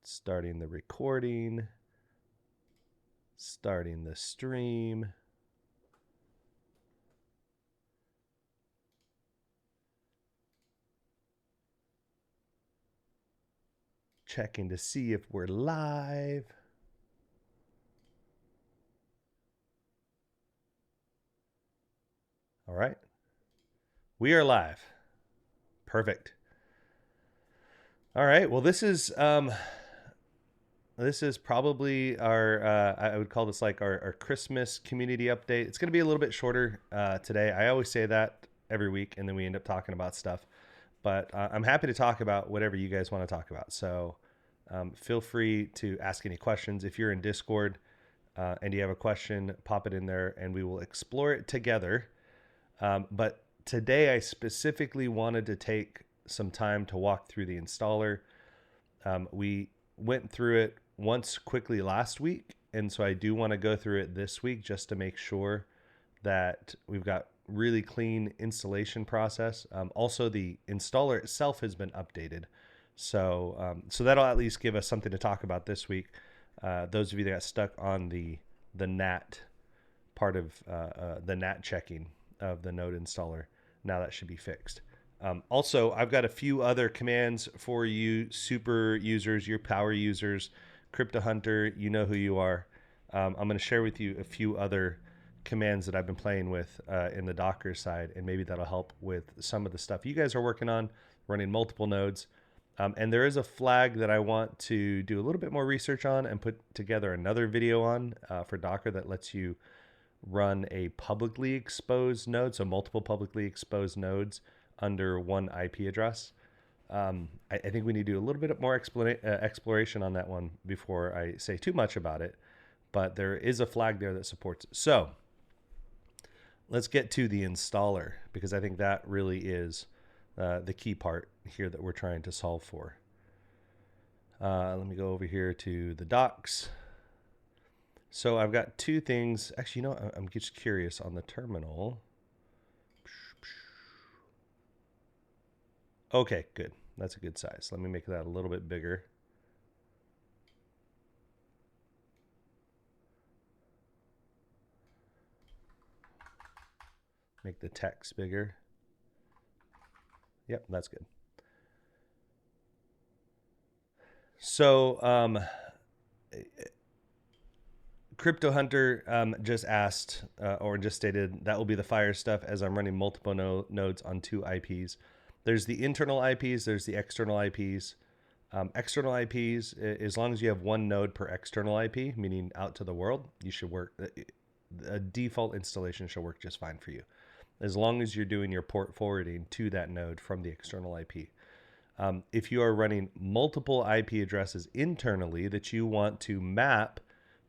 Starting the recording. Starting the stream. Checking to see if we're live. All right. We are live. Perfect. All right. Well, this is probably our I would call this like our Christmas community update. It's going to be a little bit shorter today. I always say that every week, and then we end up talking about stuff. But I'm happy to talk about whatever you guys want to talk about. So feel free to ask any questions. If you're in Discord and you have a question, pop it in there, and we will explore it together. But today I specifically wanted to take some time to walk through the installer. We went through it once quickly last week, and so I do want to go through it this week just to make sure that we've got really clean installation process. Also, the installer itself has been updated, so that'll at least give us something to talk about this week. Those of you that got stuck on the NAT part of the NAT checking of the Node installer, now that should be fixed. Also, I've got a few other commands for you super users, your power users, Crypto Hunter, you know who you are. I'm going to share with you a few other commands that I've been playing with in the Docker side, and maybe that'll help with some of the stuff you guys are working on, running multiple nodes. And there is a flag that I want to do a little bit more research on and put together another video on for Docker that lets you run a publicly exposed node, so multiple publicly exposed nodes under one IP address. I think we need to do a little bit more exploration on that one before I say too much about it, but there is a flag there that supports it. So let's get to the installer, because I think that really is the key part here that we're trying to solve for. Let me go over here to the docs. So I've got two things. Actually, you know, I'm just curious on the terminal. Okay, good. That's a good size. Let me make that a little bit bigger. Make the text bigger. Yep, that's good. So Crypto Hunter just asked or just stated that will be the fire stuff as I'm running multiple nodes on two IPs. There's the internal IPs, there's the external IPs. External IPs, as long as you have one node per external IP, meaning out to the world, you should work. A default installation should work just fine for you, as long as you're doing your port forwarding to that node from the external IP. If you are running multiple IP addresses internally that you want to map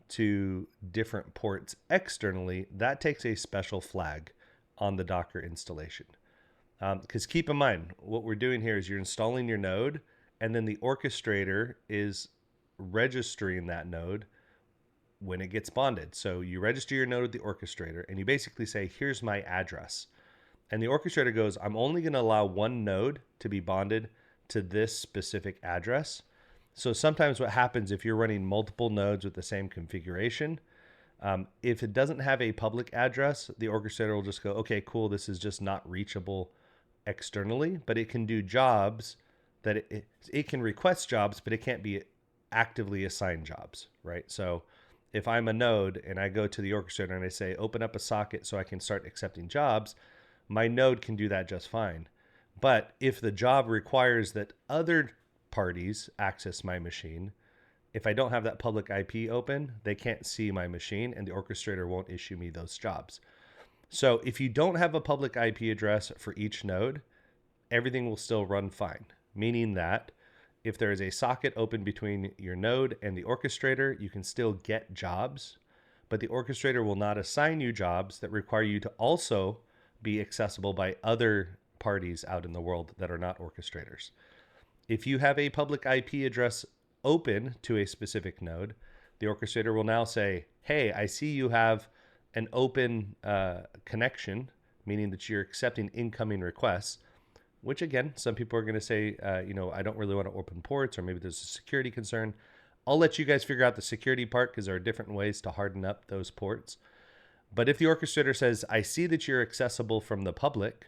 to different ports externally, that takes a special flag on the Docker installation. Because keep in mind, what we're doing here is you're installing your node, and then the orchestrator is registering that node when it gets bonded. So you register your node with the orchestrator, and you basically say, here's my address. And the orchestrator goes, I'm only going to allow one node to be bonded to this specific address. So sometimes what happens if you're running multiple nodes with the same configuration, if it doesn't have a public address, the orchestrator will just go, okay, cool, this is just not reachable externally, but it can do jobs that it can request jobs, but it can't be actively assigned jobs, right? So if I'm a node and I go to the orchestrator and I say, open up a socket so I can start accepting jobs, my node can do that just fine. But if the job requires that other parties access my machine, if I don't have that public IP open, they can't see my machine, and the orchestrator won't issue me those jobs. So if you don't have a public IP address for each node, everything will still run fine, meaning that if there is a socket open between your node and the orchestrator, you can still get jobs, but the orchestrator will not assign you jobs that require you to also be accessible by other parties out in the world that are not orchestrators. If you have a public IP address open to a specific node, the orchestrator will now say, hey, I see you have an open connection, meaning that you're accepting incoming requests. which again, some people are going to say, I don't really want to open ports, or maybe there's a security concern. I'll let you guys figure out the security part because there are different ways to harden up those ports. But if the orchestrator says, I see that you're accessible from the public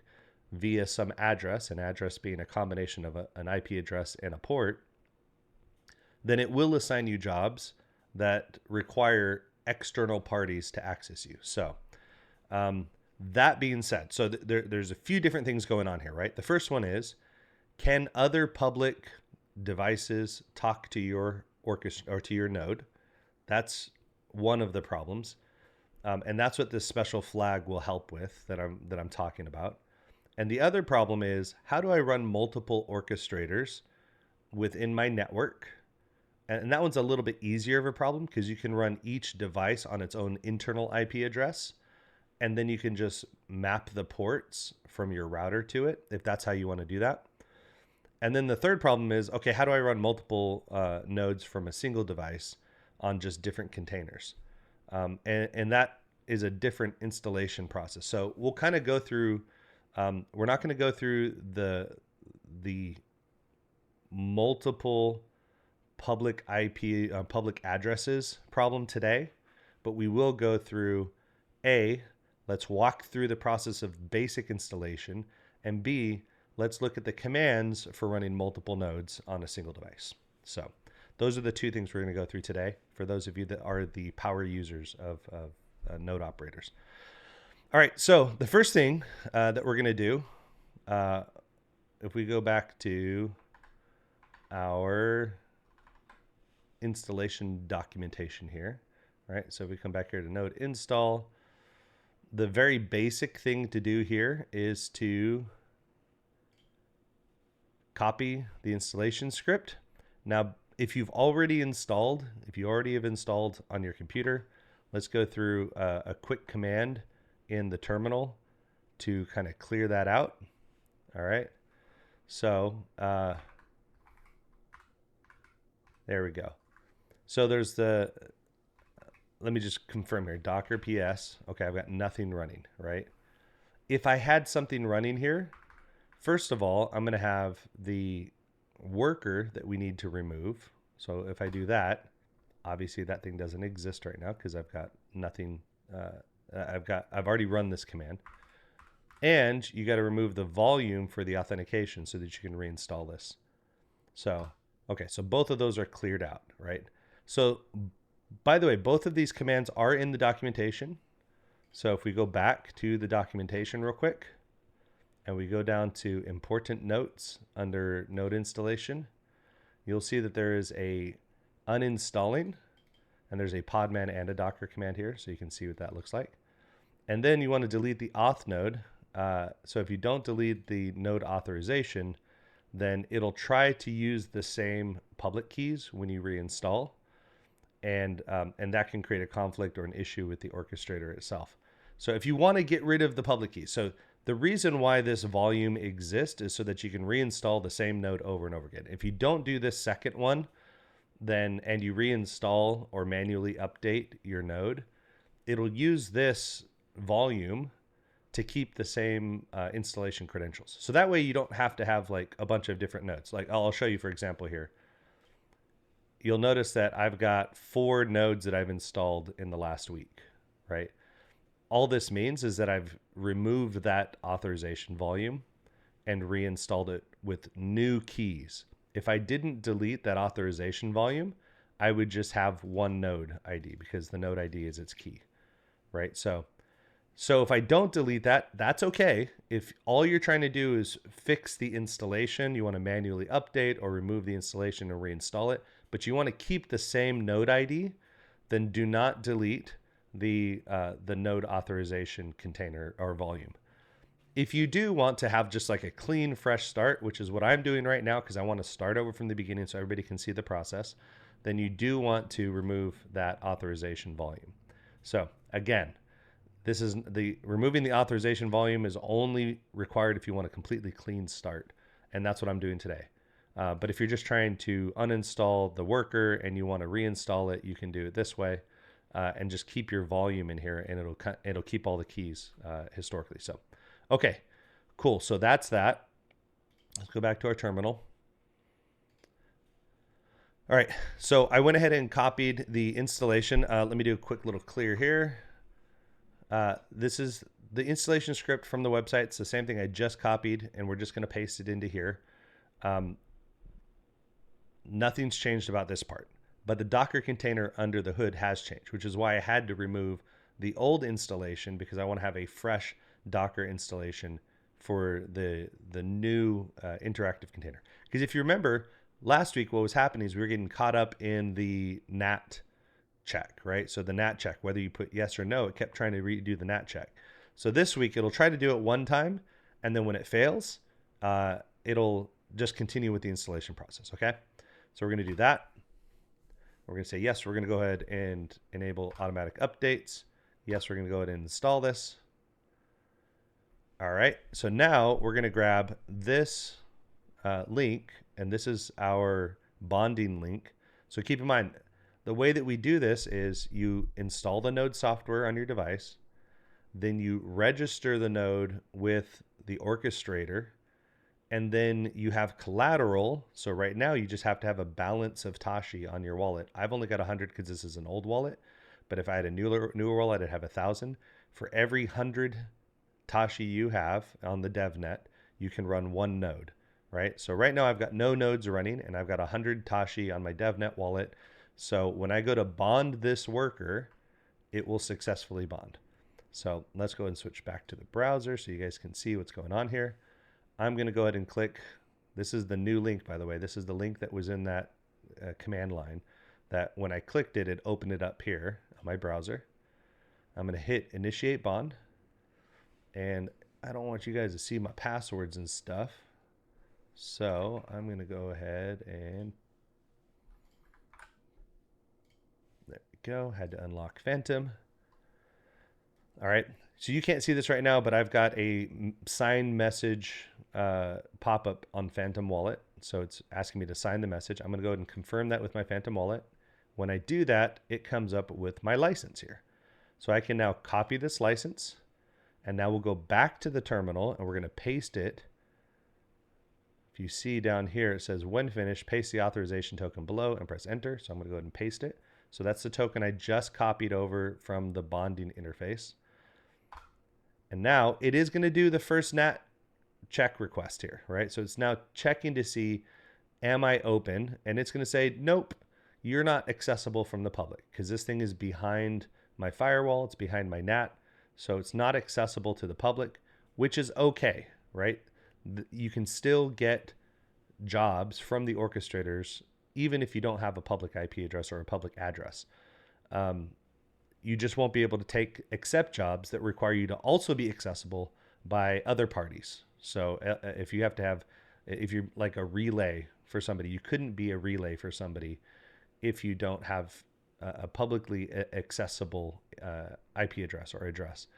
via some address, an address being a combination of an IP address and a port, then it will assign you jobs that require external parties to access you. So that being said, so there's a few different things going on here, right? The first one is, can other public devices talk to your orchestra or to your node? That's one of the problems. And that's what this special flag will help with that I'm talking about. And the other problem is, how do I run multiple orchestrators within my network? And that one's a little bit easier of a problem because you can run each device on its own internal IP address, and then you can just map the ports from your router to it if that's how you want to do that. And then the third problem is, okay, how do I run multiple nodes from a single device on just different containers? And that is a different installation process. So we'll kind of go through, we're not going to go through the multiple public IP, public addresses problem today, but we will go through let's walk through the process of basic installation, and B, let's look at the commands for running multiple nodes on a single device. So those are the two things we're going to go through today for those of you that are the power users of node operators. All right, so the first thing that we're going to do, if we go back to our installation documentation here, right? So if we come back here to node install, the very basic thing to do here is to copy the installation script. Now, if you already have installed on your computer, let's go through a quick command in the terminal to kind of clear that out. All right. So there we go. So there's let me just confirm here, Docker PS. Okay, I've got nothing running, right? If I had something running here, first of all, I'm going to have the worker that we need to remove. So if I do that, obviously that thing doesn't exist right now because I've got nothing. I've already run this command. And you got to remove the volume for the authentication so that you can reinstall this. So, okay, so both of those are cleared out, right? So, by the way, both of these commands are in the documentation. So if we go back to the documentation real quick, and we go down to important notes under node installation, you'll see that there is a uninstalling, and there's a podman and a docker command here, so you can see what that looks like. And then you want to delete the auth node. So if you don't delete the node authorization, then it'll try to use the same public keys when you reinstall. And that can create a conflict or an issue with the orchestrator itself. So if you want to get rid of the public keys, so the reason why this volume exists is so that you can reinstall the same node over and over again. If you don't do this second one, and you reinstall or manually update your node, it'll use this volume to keep the same installation credentials. So that way you don't have to have like a bunch of different nodes. Like I'll show you, for example, here. You'll notice that I've got 4 nodes that I've installed in the last week, right? All this means is that I've removed that authorization volume and reinstalled it with new keys. If I didn't delete that authorization volume, I would just have one node ID because the node ID is its key, right? So if I don't delete that, that's okay. If all you're trying to do is fix the installation, you want to manually update or remove the installation and reinstall it, but you want to keep the same node ID, then do not delete the node authorization container or volume. If you do want to have just like a clean, fresh start, which is what I'm doing right now because I want to start over from the beginning so everybody can see the process, then you do want to remove that authorization volume. So again, this is removing the authorization volume is only required if you want a completely clean start. And that's what I'm doing today. But if you're just trying to uninstall the worker and you want to reinstall it, you can do it this way and just keep your volume in here, and it'll keep all the keys historically. So, okay, cool. So that's that. Let's go back to our terminal. All right, so I went ahead and copied the installation. Let me do a quick little clear here. This is the installation script from the website. It's the same thing I just copied, and we're just going to paste it into here. Nothing's changed about this part, but the Docker container under the hood has changed, which is why I had to remove the old installation, because I want to have a fresh Docker installation for the new interactive container. Because if you remember, last week what was happening is we were getting caught up in the NAT check, right? So the NAT check, whether you put yes or no, it kept trying to redo the NAT check. So this week it'll try to do it one time, and then when it fails, it'll just continue with the installation process, okay? So we're going to do that. We're going to say yes, we're going to go ahead and enable automatic updates. Yes, we're going to go ahead and install this. All right, so now we're going to grab this link, and this is our bonding link. So keep in mind, the way that we do this is you install the Node software on your device, then you register the node with the orchestrator, and then you have collateral. So right now you just have to have a balance of Tashi on your wallet. I've only got 100 because this is an old wallet, but if I had a newer wallet, I'd have 1,000. For every 100 Tashi you have on the DevNet, you can run one node, right? So right now I've got no nodes running, and I've got 100 Tashi on my DevNet wallet. So when I go to bond this worker, it will successfully bond. So let's go and switch back to the browser so you guys can see what's going on here. I'm going to go ahead and click. This is the new link, by the way. This is the link that was in that command line that when I clicked it, it opened it up here on my browser. I'm going to hit initiate bond. And I don't want you guys to see my passwords and stuff. So I'm going to go ahead and there we go. Had to unlock Phantom. All right. So you can't see this right now, but I've got a sign message pop-up on Phantom Wallet. So it's asking me to sign the message. I'm going to go ahead and confirm that with my Phantom Wallet. When I do that, it comes up with my license here. So I can now copy this license, and now we'll go back to the terminal and we're going to paste it. If you see down here, it says when finished, paste the authorization token below and press enter. So I'm going to go ahead and paste it. So that's the token I just copied over from the bonding interface. And now it is going to do the first NAT check request here, right? So it's now checking to see, am I open? And it's going to say, nope, you're not accessible from the public, because this thing is behind my firewall. It's behind my NAT. So it's not accessible to the public, which is okay, right? You can still get jobs from the orchestrators, even if you don't have a public IP address or a public address. You just won't be able to accept jobs that require you to also be accessible by other parties. So if you have to have, if you're like a relay for somebody, you couldn't be a relay for somebody if you don't have a publicly accessible IP address or address.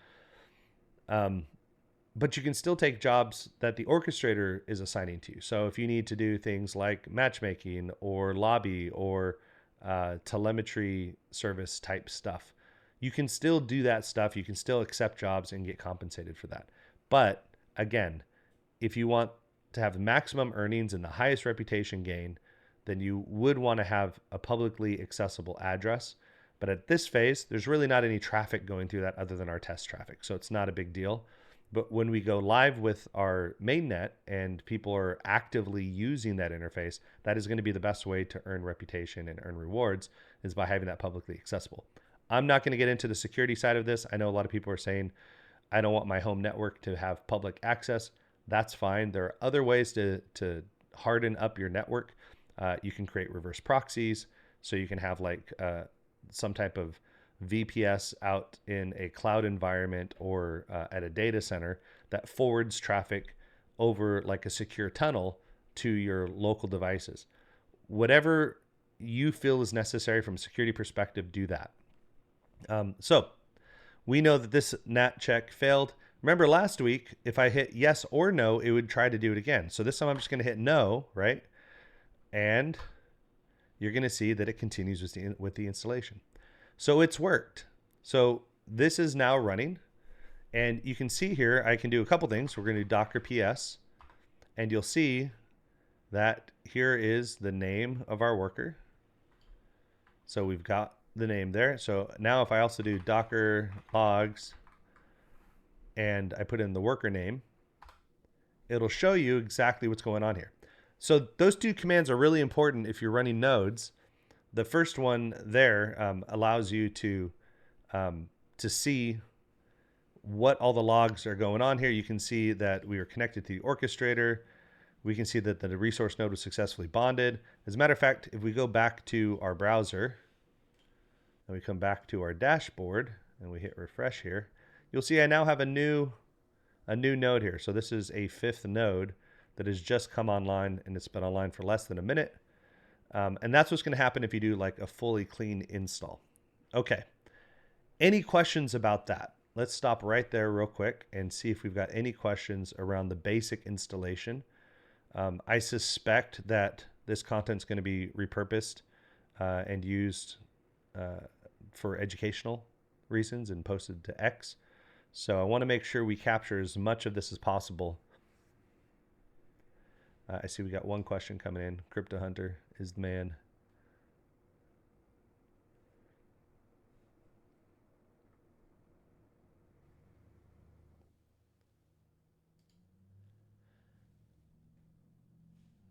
But you can still take jobs that the orchestrator is assigning to you. So if you need to do things like matchmaking or lobby or telemetry service type stuff, you can still do that stuff. You can still accept jobs and get compensated for that. But again, if you want to have maximum earnings and the highest reputation gain, then you would want to have a publicly accessible address. But at this phase, there's really not any traffic going through that other than our test traffic. So it's not a big deal. But when we go live with our mainnet and people are actively using that interface, that is going to be the best way to earn reputation and earn rewards, is by having that publicly accessible. I'm not going to get into the security side of this. I know a lot of people are saying, I don't want my home network to have public access. That's fine. There are other ways to harden up your network. You can create reverse proxies. So you can have like some type of VPS out in a cloud environment or at a data center that forwards traffic over like a secure tunnel to your local devices. Whatever you feel is necessary from a security perspective, do that. So we know that this NAT check failed. Remember last week, if I hit yes or no, it would try to do it again. So this time I'm just going to hit no, right? And you're going to see that it continues with the installation. So it's worked. So this is now running. And you can see here, I can do a couple things. We're going to do Docker PS. And you'll see that here is the name of our worker. So we've got the name there. So now if I also do docker logs and I put in the worker name, it'll show you exactly what's going on here. So those two commands are really important if you're running nodes. The first one there allows you to see what all the logs are going on here. You can see that we are connected to the orchestrator. We can see that the resource node was successfully bonded. As a matter of fact, if we go back to our browser and we come back to our dashboard and we hit refresh here, you'll see I now have a new node here. So this is a 5th node that has just come online, and it's been online for less than a minute. And that's what's going to happen if you do like a fully clean install. Okay. Any questions about that? Let's stop right there real quick and see if we've got any questions around the basic installation. I suspect that this content's going to be repurposed and used for educational reasons and posted to X. So I want to make sure we capture as much of this as possible. I see we got one question coming in. Crypto Hunter is the man.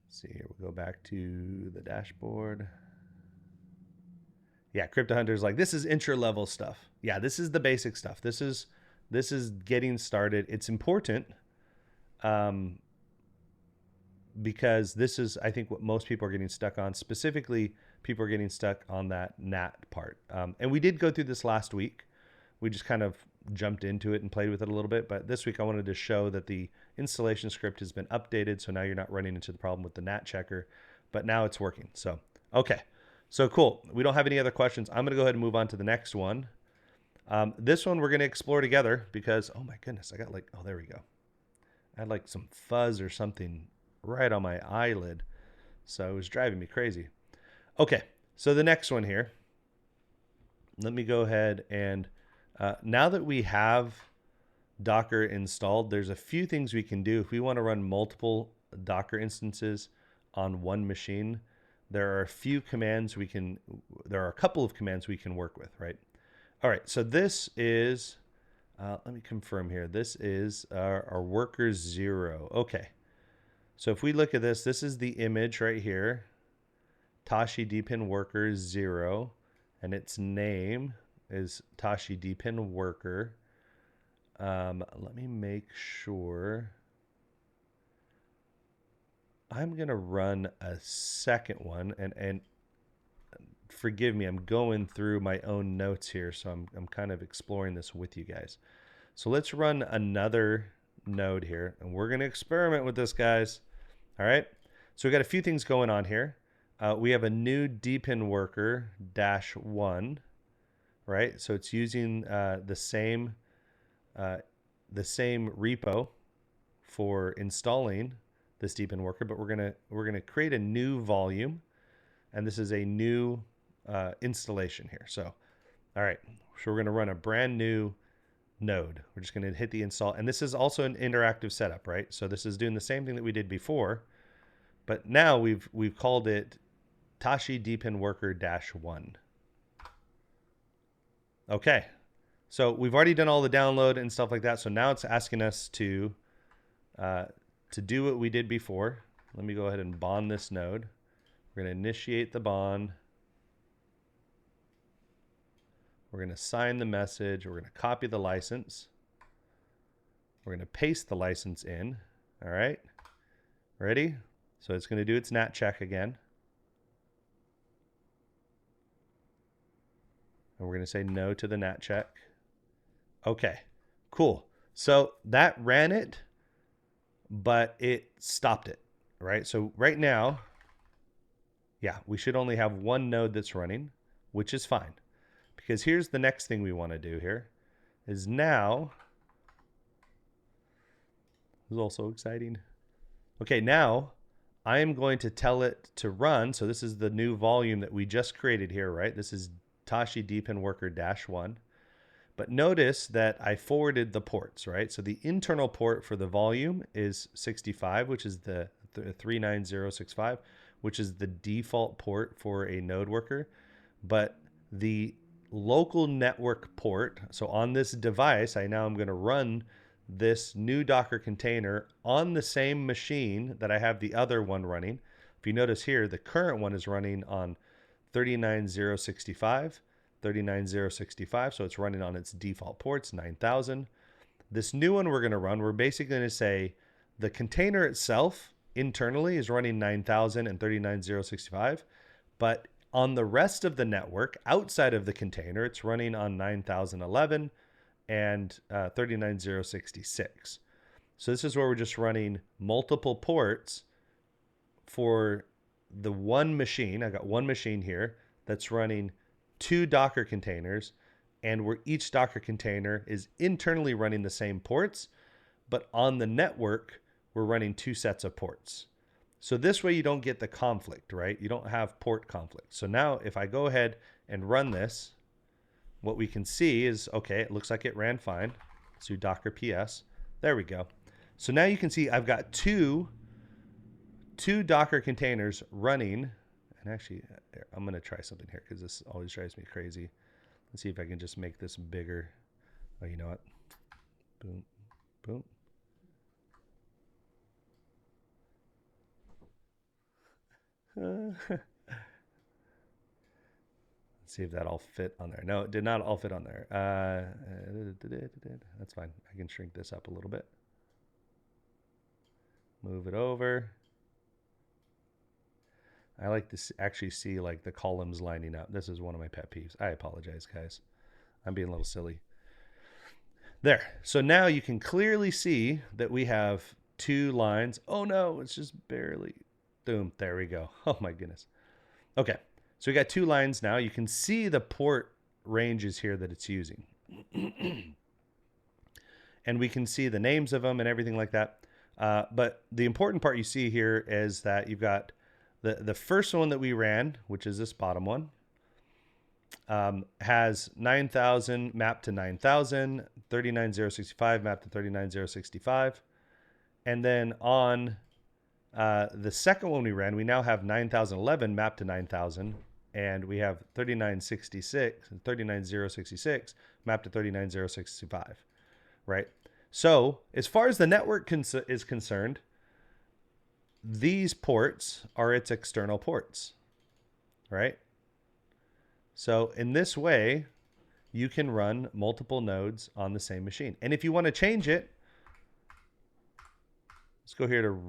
Let's see here, we'll go back to the dashboard. Yeah, Crypto Hunter's like, this is intro level stuff. Yeah, this is the basic stuff. This is getting started. It's important because this is, I think, what most people are getting stuck on. Specifically, people are getting stuck on that NAT part. And we did go through this last week. We just kind of jumped into it and played with it a little bit. But this week I wanted to show that the installation script has been updated. So now you're not running into the problem with the NAT checker, but now it's working. So, okay. So cool. We don't have any other questions. I'm going to go ahead and move on to the next one. This one we're going to explore together because, oh my goodness, I got like, oh, there we go. I had like some fuzz or something right on my eyelid. So it was driving me crazy. Okay. So the next one here, let me go ahead and now that we have Docker installed, there's a few things we can do. If we want to run multiple Docker instances on one machine, there are a couple of commands we can work with, right? All right, so this is, let me confirm here. This is our worker 0. Okay, so if we look at this, this is the image right here, Tashi dpin worker 0, and its name is Tashi dpin worker. Let me make sure. I'm going to run a second one, and forgive me, I'm going through my own notes here, so I'm kind of exploring this with you guys. So let's run another node here, and we're going to experiment with this, guys. All right, so we got a few things going on here. We have a new dpin worker -1, right? So it's using the same repo for installing this dpin worker, but we're gonna create a new volume, and this is a new installation here. So, all right, so we're gonna run a brand new node. We're just gonna hit the install, and this is also an interactive setup, right? So this is doing the same thing that we did before, but now we've called it Tashi dpin worker -1. Okay, so we've already done all the download and stuff like that. So now it's asking us to do what we did before. Let me go ahead and bond this node. We're going to initiate the bond. We're going to sign the message. We're going to copy the license. We're going to paste the license in. All right. Ready? So it's going to do its NAT check again. And we're going to say no to the NAT check. Okay, cool. So that ran it, but it stopped it, right? So right now, yeah, we should only have one node that's running, which is fine. Because here's the next thing we want to do here is now, this is also exciting. Okay, now I am going to tell it to run. So this is the new volume that we just created here, right? This is Tashi dpin worker -1. But notice that I forwarded the ports, right? So the internal port for the volume is 65, which is the 39065, which is the default port for a node worker. But the local network port, so on this device, I now am going to run this new Docker container on the same machine that I have the other one running. If you notice here, the current one is running on 39065. 39065, so it's running on its default ports, 9000. This new one we're going to run, we're basically going to say the container itself internally is running 9000 and 39065, but on the rest of the network outside of the container, it's running on 9011 and 39066. So this is where we're just running multiple ports for the one machine. I got one machine here that's running 2 Docker containers, and where each Docker container is internally running the same ports, but on the network, we're running 2 sets of ports. So this way you don't get the conflict, right? You don't have port conflict. So now if I go ahead and run this, what we can see is, okay, it looks like it ran fine. Let's do Docker PS. There we go. So now you can see I've got two Docker containers running. And actually, I'm going to try something here because this always drives me crazy. Let's see if I can just make this bigger. Oh, you know what? Boom, boom. Let's see if that all fit on there. No, it did not all fit on there. That's fine. I can shrink this up a little bit. Move it over. I like to actually see like the columns lining up. This is one of my pet peeves. I apologize, guys. I'm being a little silly. There. So now you can clearly see that we have 2 lines. Oh no, it's just barely. Boom. There we go. Oh my goodness. Okay. So we got 2 lines now. You can see the port ranges here that it's using. And we can see the names of them and everything like that. But the important part you see here is that you've got the first one that we ran, which is this bottom one, has 9000 mapped to 9000, 39065 mapped to 39065. And then on the second one we ran, we now have 9011 mapped to 9000, and we have 39066 and 39066 mapped to 39065, right? So as far as the network is concerned, these ports are its external ports, right? So in this way, you can run multiple nodes on the same machine. And if you want to change it, let's go here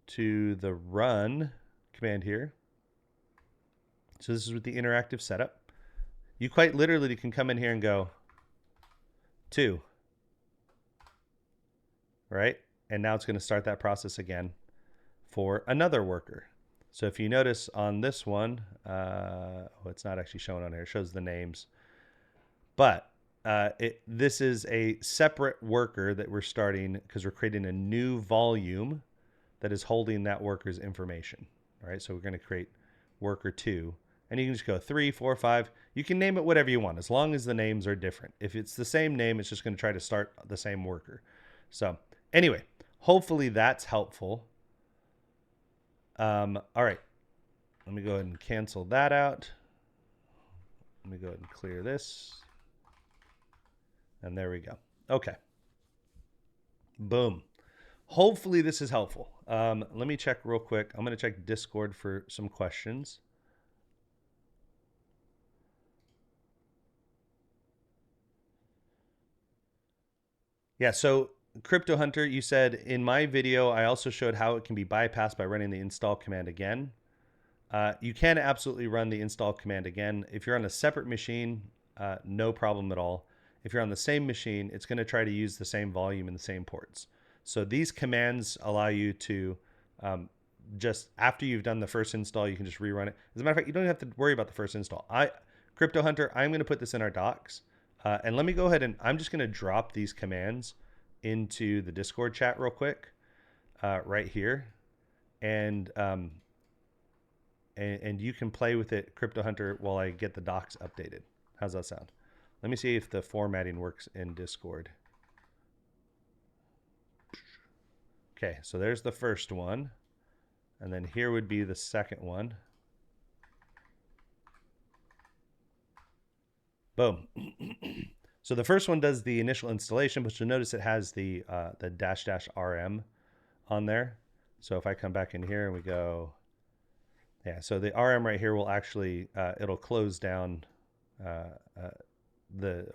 to the run command here. So this is with the interactive setup. You quite literally can come in here and go 2, right? And now it's going to start that process again for another worker. So if you notice on this one, it's not actually shown on here. It shows the names. But this is a separate worker that we're starting because we're creating a new volume that is holding that worker's information. All right, so we're going to create worker 2. And you can just go 3, 4, 5. You can name it whatever you want as long as the names are different. If it's the same name, it's just going to try to start the same worker. So anyway, hopefully that's helpful. All right, let me go ahead and cancel that out. Let me go ahead and clear this. And there we go. Okay. Boom. Hopefully this is helpful. Let me check real quick. I'm going to check Discord for some questions. Yeah, so Crypto Hunter, you said in my video, I also showed how it can be bypassed by running the install command again. You can absolutely run the install command again. If you're on a separate machine, no problem at all. If you're on the same machine, it's going to try to use the same volume and the same ports. So these commands allow you to just after you've done the first install, you can just rerun it. As a matter of fact, you don't have to worry about the first install. Crypto Hunter, I'm going to put this in our docs. And let me go ahead and I'm just going to drop these commands into the Discord chat real quick, right here. And you can play with it, Crypto Hunter, while I get the docs updated. How's that sound? Let me see if the formatting works in Discord. Okay, so there's the first one. And then here would be the second one. Boom. So the first one does the initial installation, but you'll notice it has the --rm on there. So if I come back in here and we go, yeah, so the RM right here will actually, it'll close down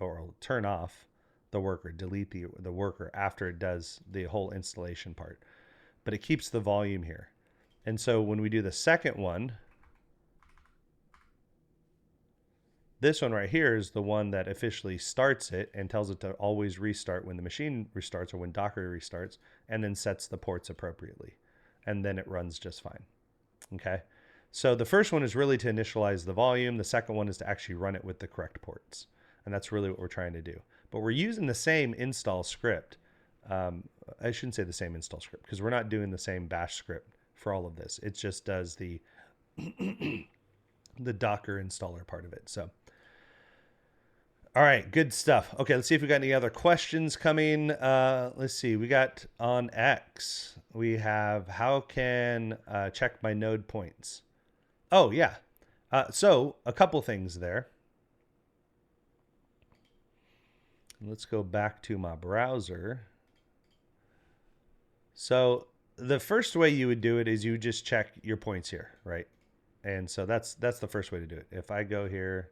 or turn off the worker, delete the worker after it does the whole installation part. But it keeps the volume here. And so when we do the second one, this one right here is the one that officially starts it and tells it to always restart when the machine restarts or when Docker restarts, and then sets the ports appropriately. And then it runs just fine. Okay. So the first one is really to initialize the volume. The second one is to actually run it with the correct ports. And that's really what we're trying to do. But we're using the same install script. I shouldn't say the same install script because we're not doing the same bash script for all of this. It just does the the Docker installer part of it. So, all right, good stuff. Okay, let's see if we got any other questions coming. Let's see. We got on X. We have how can check my node points. Oh yeah. So a couple things there. Let's go back to my browser. So the first way you would do it is you just check your points here, right? And so that's the first way to do it. If I go here,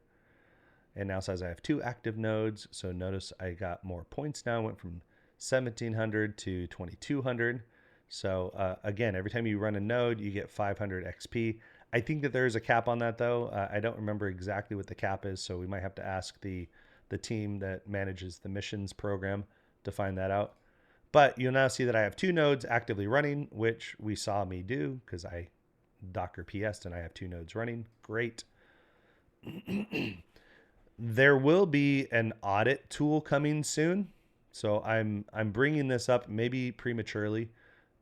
and now it says I have 2 active nodes. So notice I got more points now. Went from 1700 to 2200. So again, every time you run a node, you get 500 XP. I think that there is a cap on that though. I don't remember exactly what the cap is, so we might have to ask the team that manages the missions program to find that out. But you'll now see that I have 2 nodes actively running, which we saw me do because I Docker PS'd and I have 2 nodes running. Great. There will be an audit tool coming soon. So I'm bringing this up maybe prematurely.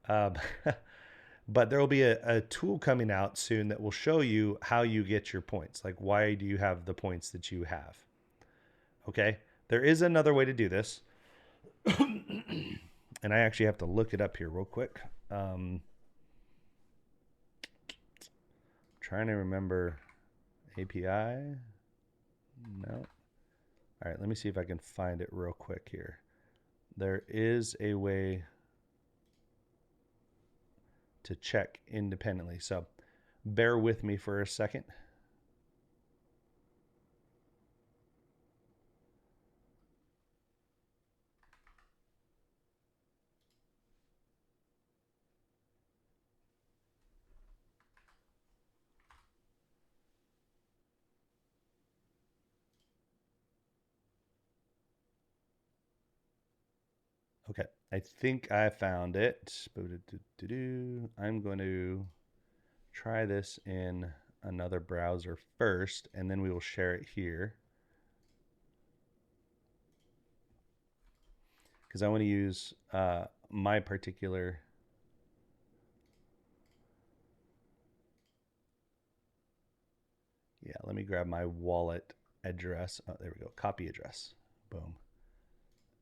But there will be a tool coming out soon that will show you how you get your points. Like, why do you have the points that you have? Okay. There is another way to do this. And I actually have to look it up here real quick. Trying to remember API. No. All right, let me see if I can find it real quick here. There is a way to check independently. So bear with me for a second. Okay, I think I found it. I'm going to try this in another browser first, and then we will share it here. Because I want to use my particular... Yeah, let me grab my wallet address. Oh, there we go. Copy address. Boom.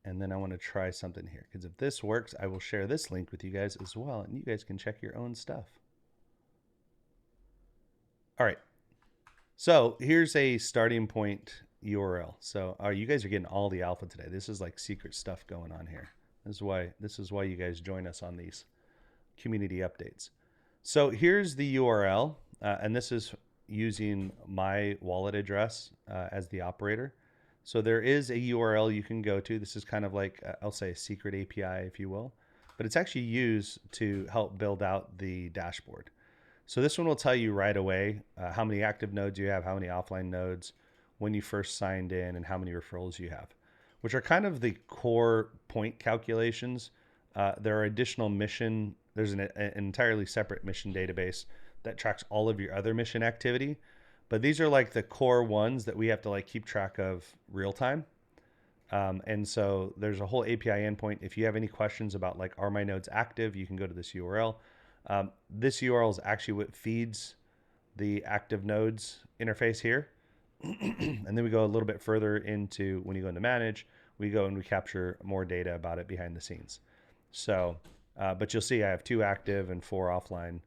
And then I want to try something here, because if this works, I will share this link with you guys as well, and you guys can check your own stuff. All right. So here's a starting point URL. So you guys are getting all the alpha today. This is like secret stuff going on here. This is why you guys join us on these community updates. So here's the URL, and this is using my wallet address as the operator. So there is a URL you can go to. This is kind of like, I'll say a secret API, if you will, but it's actually used to help build out the dashboard. So this one will tell you right away how many active nodes you have, how many offline nodes, when you first signed in, and how many referrals you have, which are kind of the core point calculations. There are additional mission, there's an entirely separate mission database that tracks all of your other mission activity. But these are like the core ones that we have to like keep track of real time. And so there's a whole API endpoint. If you have any questions about like, are my nodes active, you can go to this URL. This URL is actually what feeds the active nodes interface here. And then we go a little bit further into when you go into manage, we go and we capture more data about it behind the scenes. So, but you'll see I have 2 active and 4 offline.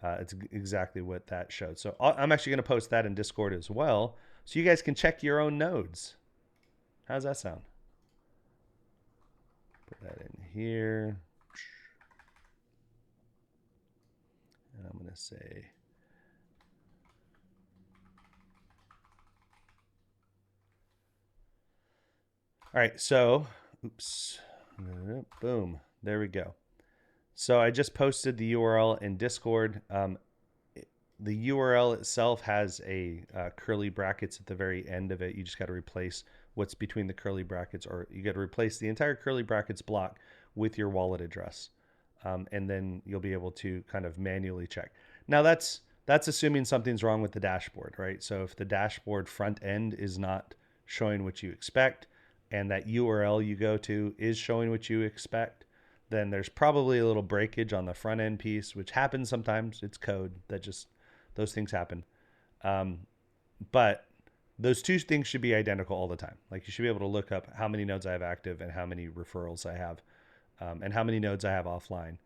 It's exactly what that showed. So I'm actually going to post that in Discord as well, so you guys can check your own nodes. How's that sound? Put that in here. And I'm going to say, all right, so, oops, boom, there we go. So I just posted the URL in Discord. The URL itself has a curly brackets at the very end of it. You just got to replace what's between the curly brackets, or you got to replace the entire curly brackets block with your wallet address. And then you'll be able to kind of manually check. Now that's assuming something's wrong with the dashboard, right? So if the dashboard front end is not showing what you expect, and that URL you go to is showing what you expect, then there's probably a little breakage on the front end piece, which happens sometimes. It's code that just, those things happen. But those 2 things should be identical all the time. Like you should be able to look up how many nodes I have active and how many referrals I have, and how many nodes I have offline.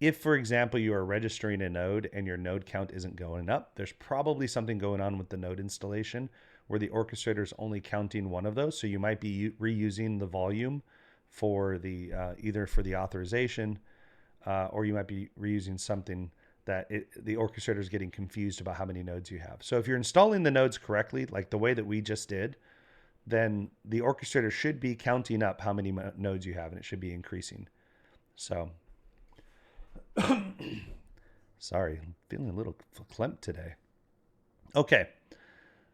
If, for example, you are registering a node and your node count isn't going up, there's probably something going on with the node installation where the orchestrator is only counting one of those. So you might be reusing the volume for the either for the authorization, or you might be reusing something that the orchestrator is getting confused about how many nodes you have. So if you're installing the nodes correctly, like the way that we just did, then the orchestrator should be counting up how many nodes you have, and it should be increasing. So, sorry, I'm feeling a little verklempt today. Okay.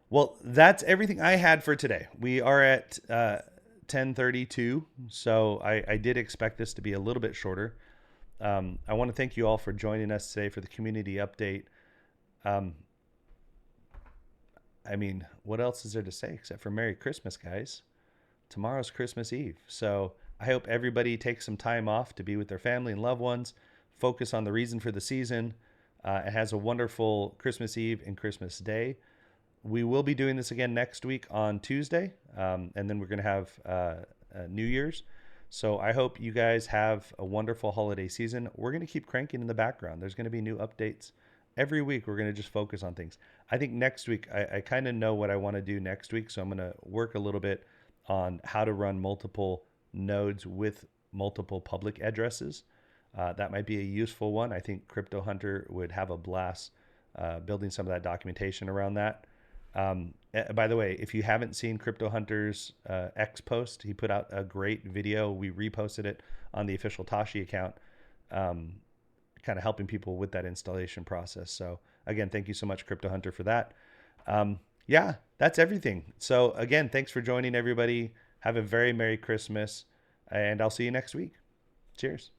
Well, that's everything I had for today. We are at 10:32, so I did expect this to be a little bit shorter. I want to thank you all for joining us today for the community update. I mean, what else is there to say except for Merry Christmas, guys? Tomorrow's Christmas Eve. So I hope everybody takes some time off to be with their family and loved ones, focus on the reason for the season. It has a wonderful Christmas Eve and Christmas Day. We will be doing this again next week on Tuesday, and then we're going to have New Year's. So I hope you guys have a wonderful holiday season. We're going to keep cranking in the background. There's going to be new updates every week. We're going to just focus on things. I think next week, I kind of know what I want to do next week. So I'm going to work a little bit on how to run multiple nodes with multiple public addresses. That might be a useful one. I think Crypto Hunter would have a blast building some of that documentation around that. By the way, if you haven't seen Crypto Hunter's X post, he put out a great video. We reposted it on the official Tashi account, kind of helping people with that installation process. So again, thank you so much, Crypto Hunter, for that. Yeah, that's everything. So again, thanks for joining, everybody. Have a very Merry Christmas, and I'll see you next week. Cheers.